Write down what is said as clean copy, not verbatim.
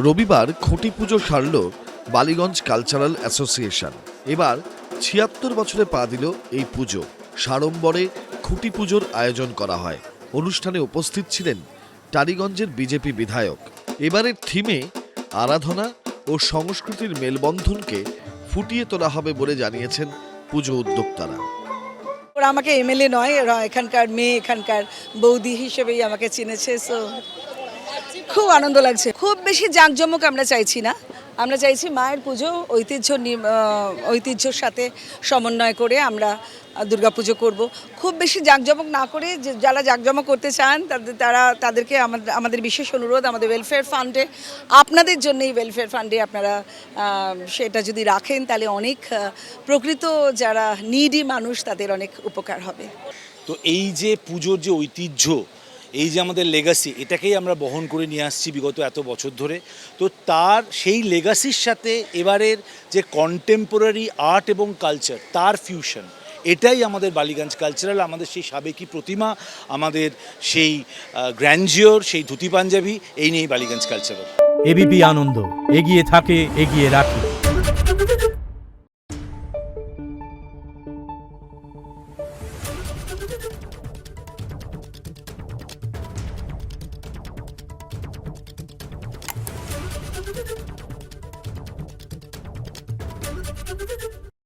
রবিবার খুঁটি পুজো সারল Ballygunge cultural association. এবার ৭৬ বছরে পা দিল এই পুজো। সাড়ম্বরে খুঁটি পুজোর আয়োজন করা হয়। অনুষ্ঠানে উপস্থিত ছিলেন টালিগঞ্জের বিজেপি বিধায়ক। এবারের থিমে আরাধনা ও সংস্কৃতির মেলবন্ধনকে ফুটিয়ে তোলা হবে বলে জানিয়েছেন পুজো উদ্যোক্তারা। ওরা আমাকে এমএলএ নয়, ওরা এখানকার মেয়ে, এখানকার বৌদি হিসেবেই আমাকে চিনেছে। সো খুব আনন্দ লাগছে। খুব বেশি জাঁকজমক আমরা চাইছি না, আমরা চাইছি মায়ের পুজো ঐতিহ্যর সাথে সমন্বয় করে আমরা দুর্গাপুজো করব। খুব বেশি জাঁকজমক না করে যারা জাঁকজমক করতে চান তাদেরকে আমাদের বিশেষ অনুরোধ, আমাদের ওয়েলফেয়ার ফান্ডে, আপনাদের জন্যই ওয়েলফেয়ার ফান্ডে আপনারা সেটা যদি রাখেন তাহলে অনেক প্রকৃত যারা নিডি মানুষ তাদের অনেক উপকার হবে। তো এই যে পুজোর যে ঐতিহ্য, এই যে আমাদের লেগাসি, এটাকেই আমরা বহন করে নিয়ে আসছি বিগত এত বছর ধরে। তো তার সেই লেগাসির সাথে এবারের যে কন্টেম্পোরারি আর্ট এবং কালচার, তার ফিউশন, এটাই আমাদের বালিগঞ্জ কালচারাল। আমাদের সেই সাবেকি প্রতিমা, আমাদের সেই গ্র্যান্ডিওর, সেই ধুতি পাঞ্জাবি, এই নিয়েই বালিগঞ্জ কালচারাল। এবিপি আনন্দ, এগিয়ে থাকে, এগিয়ে রাখে।